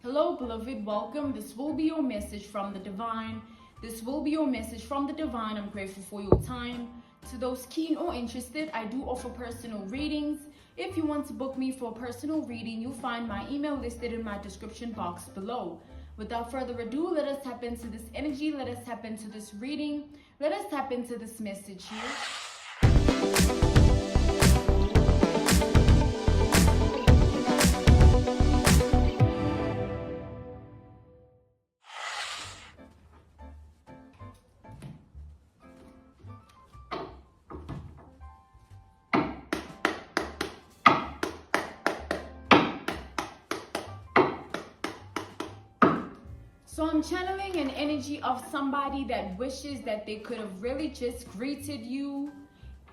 Hello, beloved. Welcome. This will be your message from the divine. This will be your message from the divine. I'm grateful for your time. To those keen or interested, I do offer personal readings. If you want to book me for a personal reading, you'll find my email listed in my description box below. Without further ado, let us tap into this energy. Let us tap into this reading. Let us tap into this message here. So I'm channeling an energy of somebody that wishes that they could have really just greeted you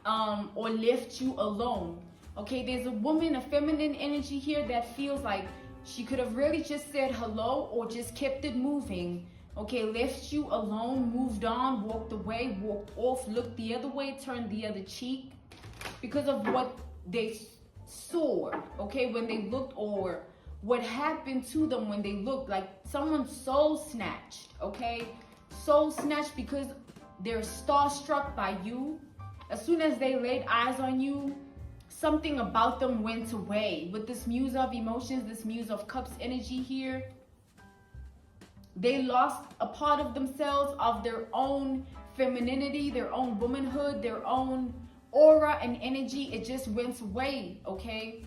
or left you alone. Okay, there's a woman, a feminine energy here that feels like she could have really just said hello or just kept it moving. Okay, left you alone, moved on, walked away, walked off, looked the other way, turned the other cheek because of what they saw, okay, when they looked, or what happened to them when they looked, like someone's soul snatched, okay? Soul snatched because they're starstruck by you. As soon as they laid eyes on you, something about them went away. With this Muse of Emotions, this Muse of Cups energy here, they lost a part of themselves, of their own femininity, their own womanhood, their own aura and energy. It just went away, okay?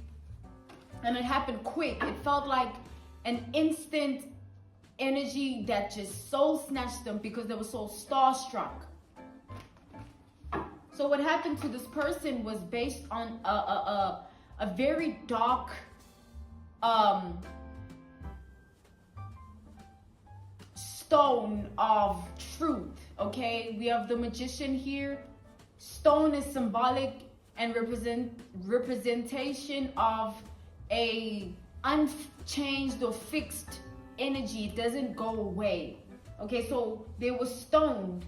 And it happened quick. It felt like an instant energy that just soul snatched them because they were so starstruck. So what happened to this person was based on a very dark stone of truth, okay? We have the Magician here. Stone is symbolic and representation of a unchanged or fixed energy. It doesn't go away. Okay, so they were stoned.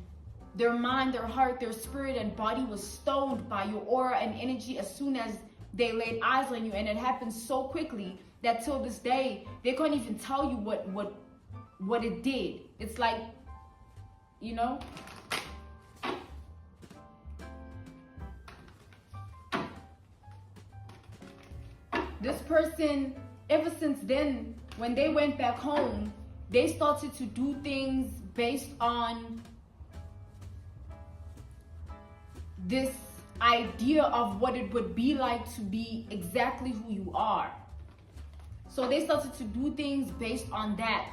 Their mind, their heart, their spirit and body was stoned by your aura and energy as soon as they laid eyes on you. And it happened so quickly that till this day, they can't even tell you what it did. It's like, you know, this person, ever since then, when they went back home, they started to do things based on this idea of what it would be like to be exactly who you are. So they started to do things based on that.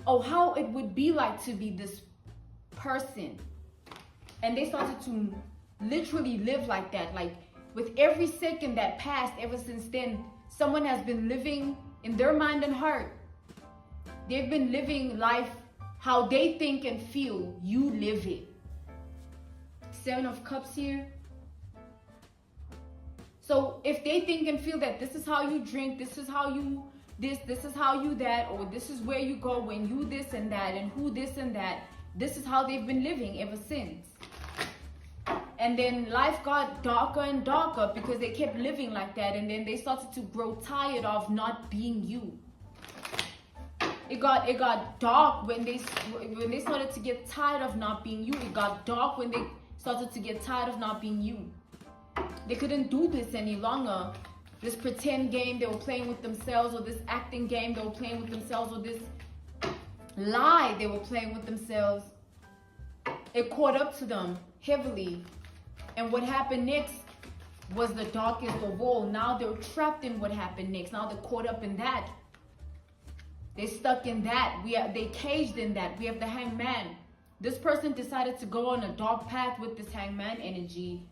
Oh, how it would be like to be this person. And they started to literally live like that. Like with every second that passed ever since then, someone has been living in their mind and heart. They've been living life how they think and feel. You live it. Seven of Cups here. So if they think and feel that this is how you drink, this is how you this is how you that, or this is where you go when you this and that, and who this and that, this is how they've been living ever since. And then life got darker and darker because they kept living like that. And then they started to grow tired of not being you. It got dark when they started to get tired of not being you. It got dark when they started to get tired of not being you. They couldn't do this any longer. This pretend game they were playing with themselves, or this acting game they were playing with themselves, or this lie they were playing with themselves. It caught up to them heavily. And what happened next was the darkest of all. Now they're trapped in what happened next. Now they're caught up in that. They're stuck in that. They caged in that. We have the Hangman. This person decided to go on a dark path with this Hangman energy.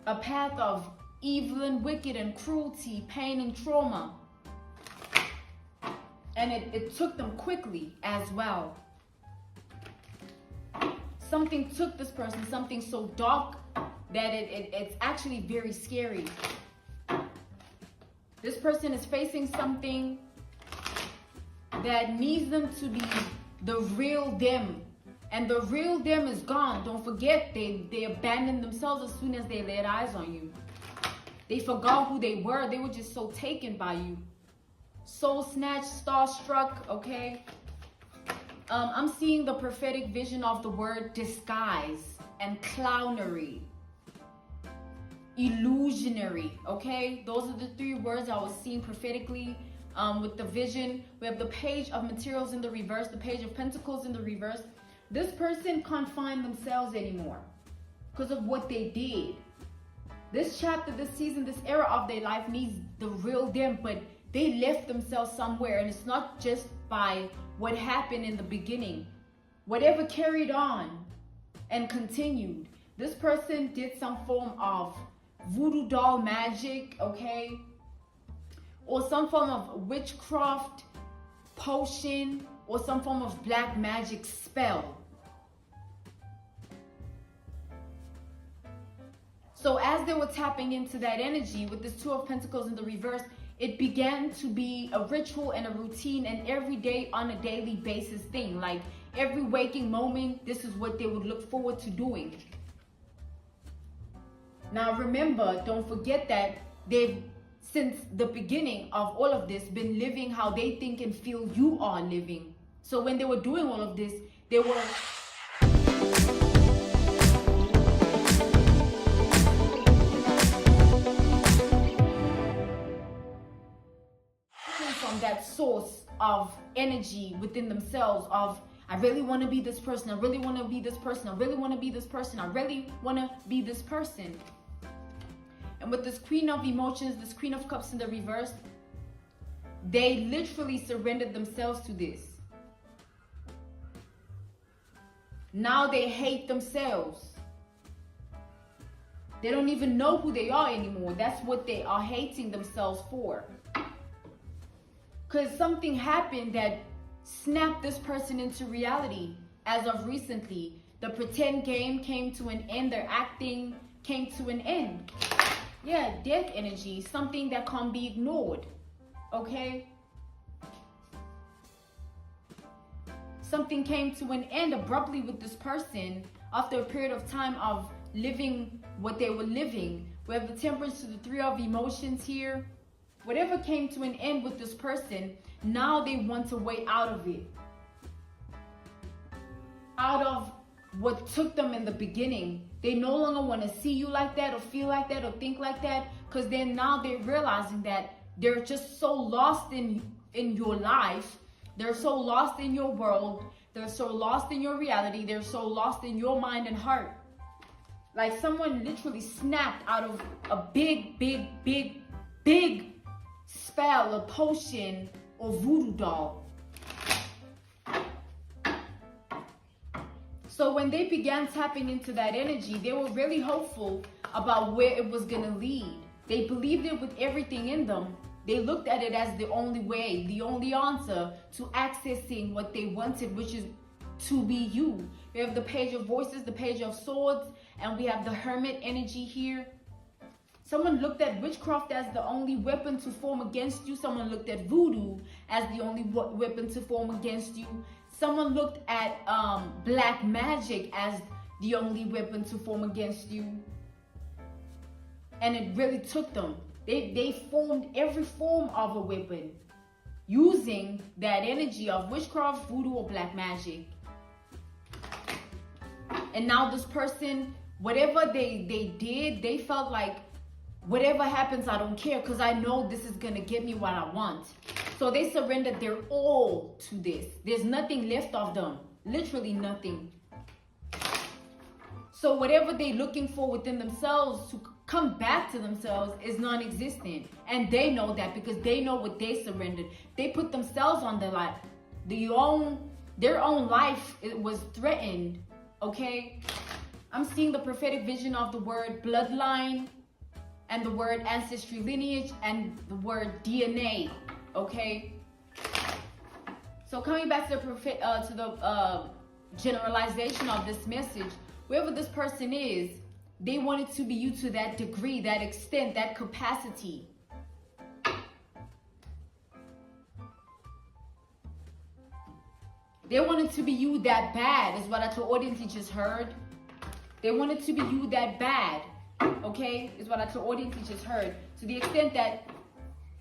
A path of evil and wicked and cruelty, pain and trauma. And it took them quickly as well. Something took this person, something so dark that it's actually very scary. This person is facing something that needs them to be the real them. And the real them is gone. Don't forget, they abandoned themselves as soon as they laid eyes on you. They forgot who they were. They were just so taken by you. soul snatched, starstruck, okay? I'm seeing the prophetic vision of the word disguise and clownery, illusionary, okay? Those are the three words I was seeing prophetically with the vision. We have the page of materials in the reverse, the page of pentacles in the reverse. This person can't find themselves anymore because of what they did. This chapter, this season, this era of their life needs the real them, but they left themselves somewhere, and it's not just by what happened in the beginning. Whatever carried on and continued. This person did some form of voodoo doll magic, okay? Or some form of witchcraft, potion, or some form of black magic spell. So as they were tapping into that energy with this Two of Pentacles in the reverse, it began to be a ritual and a routine and every day on a daily basis thing. Like every waking moment, this is what they would look forward to doing. Now remember, don't forget that they've, since the beginning of all of this, been living how they think and feel you are living. So when they were doing all of this, they were from that source of energy within themselves of, I really want to be this person, I really want to be this person, I really want to be this person, I really want to be this person. And with this Queen of Emotions, this Queen of Cups in the reverse, they literally surrendered themselves to this. Now they hate themselves. They don't even know who they are anymore. That's what they are hating themselves for. Because something happened that snapped this person into reality as of recently. The pretend game came to an end. Their acting came to an end. Yeah, death energy, something that can't be ignored, okay? Something came to an end abruptly with this person after a period of time of living what they were living. We have the Temperance to the Three of Emotions here. Whatever came to an end with this person, now they want a way out of it. Out of what took them in the beginning. They no longer want to see you like that or feel like that or think like that, because then now they're realizing that they're just so lost in your life. They're so lost in your world. They're so lost in your reality. They're so lost in your mind and heart. Like someone literally snapped out of a big spell, a potion, or voodoo doll. So when they began tapping into that energy, they were really hopeful about where it was going to lead. They believed it with everything in them. They looked at it as the only way, the only answer to accessing what they wanted, which is to be you. We have the Page of Voices, the Page of Swords, and we have the Hermit energy here. Someone looked at witchcraft as the only weapon to form against you. Someone looked at voodoo as the only weapon to form against you. Someone looked at black magic as the only weapon to form against you. And it really took them. They formed every form of a weapon using that energy of witchcraft, voodoo, or black magic. And now this person, whatever they did, they felt like, whatever happens, I don't care, because I know this is going to get me what I want. So they surrendered their all to this. There's nothing left of them. Literally nothing. So whatever they're looking for within themselves to come back to themselves is non-existent. And they know that because they know what they surrendered. They put themselves on their life. Their own life, it was threatened. Okay? I'm seeing the prophetic vision of the word bloodline, and the word ancestry lineage, and the word DNA, okay? So coming back to the generalization of this message, whoever this person is, they wanted to be you to that degree, that extent, that capacity. They wanted to be you that bad, is what our audience just heard. They wanted to be you that bad. Okay, is what our audience just heard. To the extent that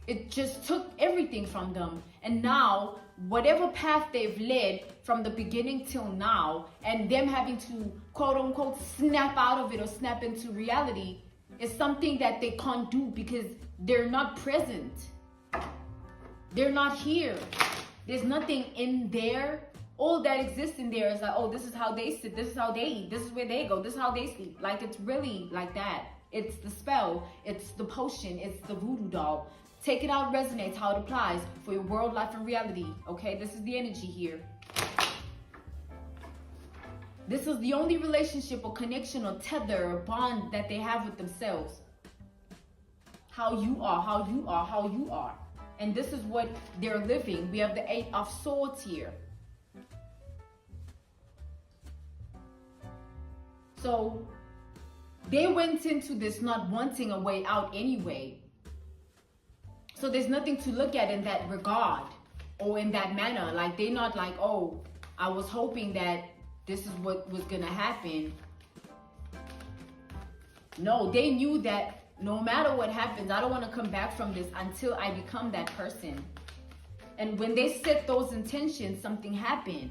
It just took everything from them. And now, whatever path they've led from the beginning till now, and them having to quote unquote snap out of it or snap into reality, is something that they can't do because they're not present. They're not here. There's nothing in there. All that exists in there is like, oh, this is how they sit, this is how they eat, this is where they go, this is how they sleep. Like, it's really like that. It's the spell, it's the potion, it's the voodoo doll. Take it out, resonates how it applies for your world, life, and reality. Okay, this is the energy here. This is the only relationship or connection or tether or bond that they have with themselves. How you are, how you are, how you are. And this is what they're living. We have the 8 of Swords here. So they went into this not wanting a way out anyway. So there's nothing to look at in that regard or in that manner. Like, they're not like, oh, I was hoping that this is what was gonna happen. No, they knew that no matter what happens, I don't want to come back from this until I become that person. And when they set those intentions, something happened.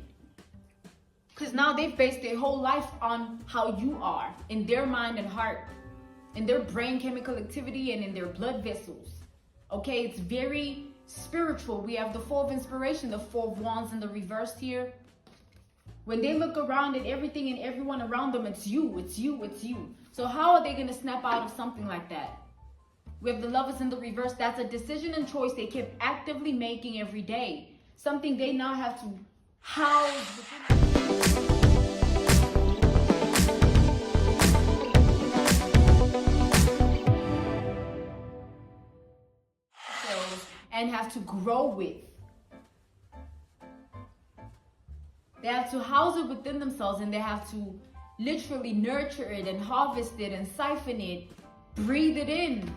Because now they've based their whole life on how you are, in their mind and heart, in their brain chemical activity, and in their blood vessels. Okay, it's very spiritual. We have the 4 of Inspiration, the 4 of Wands in the reverse here. When they look around at everything and everyone around them, it's you, it's you, it's you. So how are they going to snap out of something like that? We have the Lovers in the reverse. That's a decision and choice they kept actively making every day. Something they now have to house. And have to grow with. They have to house it within themselves, and they have to literally nurture it and harvest it and siphon it, breathe it in.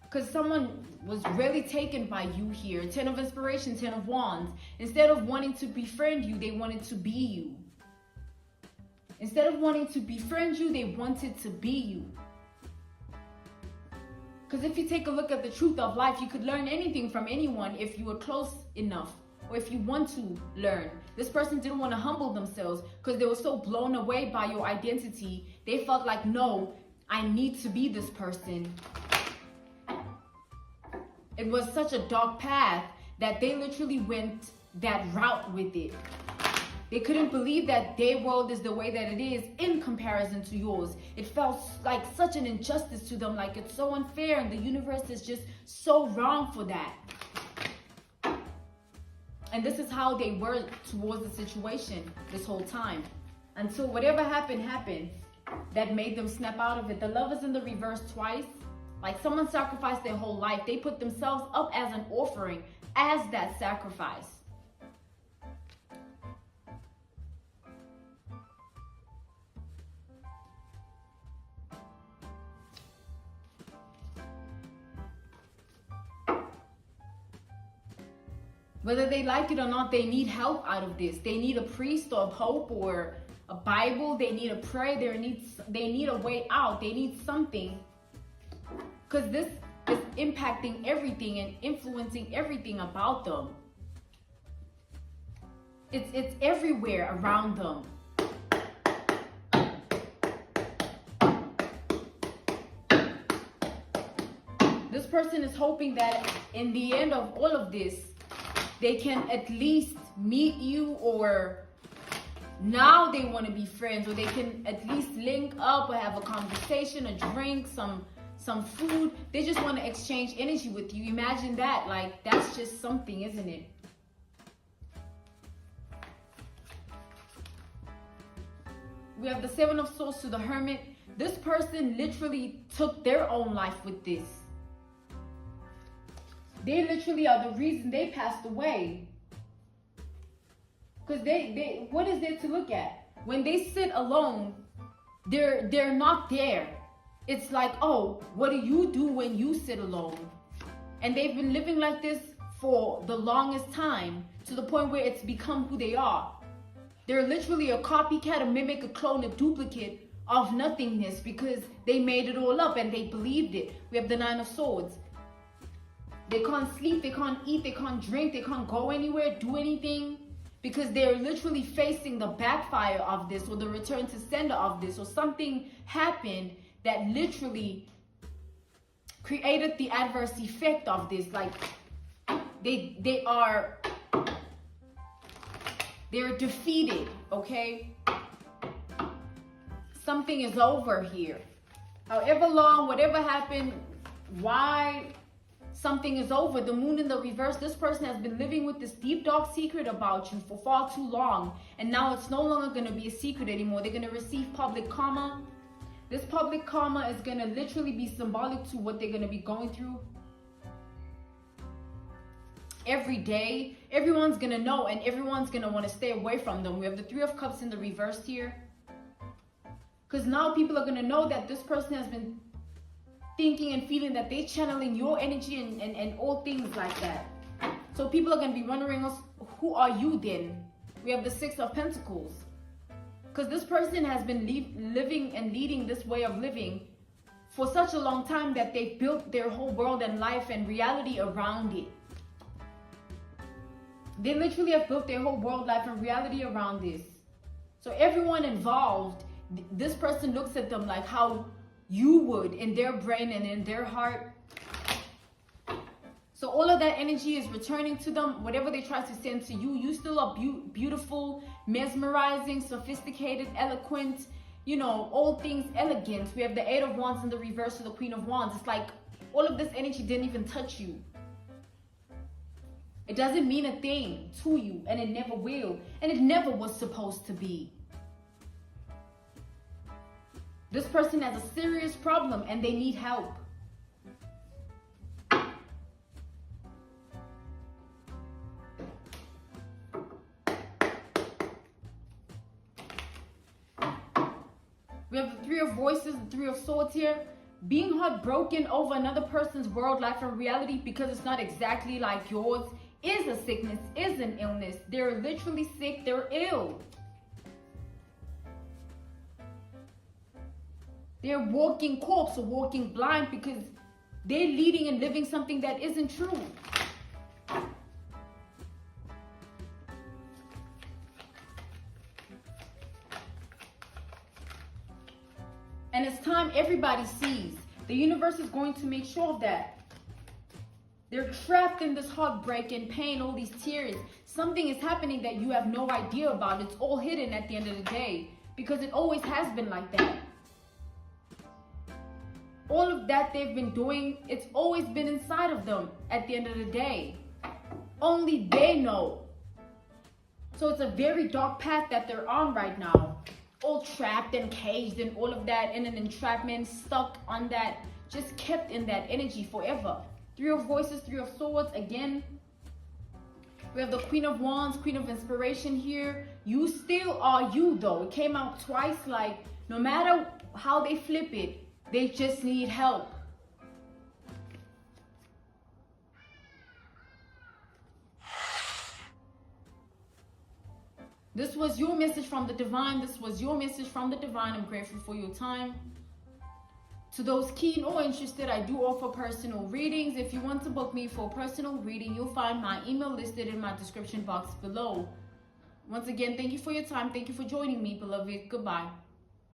Because someone was really taken by you here. 10 of Inspiration, 10 of Wands. Instead of wanting to befriend you, they wanted to be you. Instead of wanting to befriend you, they wanted to be you. Because if you take a look at the truth of life, you could learn anything from anyone if you were close enough, or if you want to learn. This person didn't want to humble themselves because they were so blown away by your identity. They felt like, no, I need to be this person. It was such a dark path that they literally went that route with it. They couldn't believe that their world is the way that it is in comparison to yours. It felt like such an injustice to them, like it's so unfair, and the universe is just so wrong for that. And this is how they were towards the situation this whole time. Until whatever happened, that made them snap out of it. The Lovers in the reverse twice. Like someone sacrificed their whole life. They put themselves up as an offering, as that sacrifice. Whether they like it or not, they need help out of this. They need a priest or a pope or a Bible. They need a prayer. They need a way out. They need something. Because this is impacting everything and influencing everything about them. It's everywhere around them. This person is hoping that in the end of all of this, they can at least meet you, or now they want to be friends, or they can at least link up or have a conversation, a drink, some food. They just want to exchange energy with you. Imagine that. Like, that's just something, isn't it? We have the 7 of Swords to the Hermit. This person literally took their own life with this. They literally are the reason they passed away. Because they what is there to look at? When they sit alone, they're not there. It's like, oh, what do you do when you sit alone? And they've been living like this for the longest time, to the point where it's become who they are. They're literally a copycat, a mimic, a clone, a duplicate of nothingness, because they made it all up and they believed it. We have the 9 of Swords. They can't sleep, they can't eat, they can't drink, they can't go anywhere, do anything, because they're literally facing the backfire of this, or the return to sender of this, or something happened that literally created the adverse effect of this. Like they're defeated, okay? Something is over here. However long, whatever happened, why something is over. The moon in the reverse, this person has been living with this deep dark secret about you for far too long, and now it's no longer going to be a secret anymore. They're going to receive public karma. This public karma is going to literally be symbolic to what they're going to be going through every day. Everyone's going to know, and everyone's going to want to stay away from them. We have the Three of Cups in the reverse here, because now people are going to know that this person has been thinking and feeling that they're channeling your energy and all things like that. So people are going to be wondering, who are you then? We have the Six of Pentacles, because this person has been living and leading this way of living for such a long time that they've built their whole world and life and reality around it. They literally have built their whole world, life, and reality around this. So everyone involved, this person looks at them like how you would in their brain and in their heart. So all of that energy is returning to them. Whatever they try to send to you, you still are beautiful, mesmerizing, sophisticated, eloquent, you know, all things elegant. We have the Eight of Wands in the reverse to the Queen of Wands. It's like all of this energy didn't even touch you. It doesn't mean a thing to you, and it never will, and it never was supposed to be. This person has a serious problem and they need help. We have the Three of Voices, the Three of Swords here. Being heartbroken over another person's world, life, and reality because it's not exactly like yours is a sickness, is an illness. They're literally sick, they're ill. They're walking corpse or walking blind because they're leading and living something that isn't true. And it's time everybody sees. The universe is going to make sure of that. They're trapped in this heartbreak and pain, all these tears. Something is happening that you have no idea about. It's all hidden at the end of the day, because it always has been like that. All of that they've been doing, it's always been inside of them at the end of the day. Only they know. So it's a very dark path that they're on right now. All trapped and caged and all of that in an entrapment, stuck on that, just kept in that energy forever. Three of Voices, Three of Swords again. We have the Queen of Wands, Queen of Inspiration here. You still are you though. It came out twice, like no matter how they flip it, they just need help. This was your message from the divine. This was your message from the divine. I'm grateful for your time. To those keen or interested, I do offer personal readings. If you want to book me for a personal reading, you'll find my email listed in my description box below. Once again, thank you for your time. Thank you for joining me, beloved. Goodbye.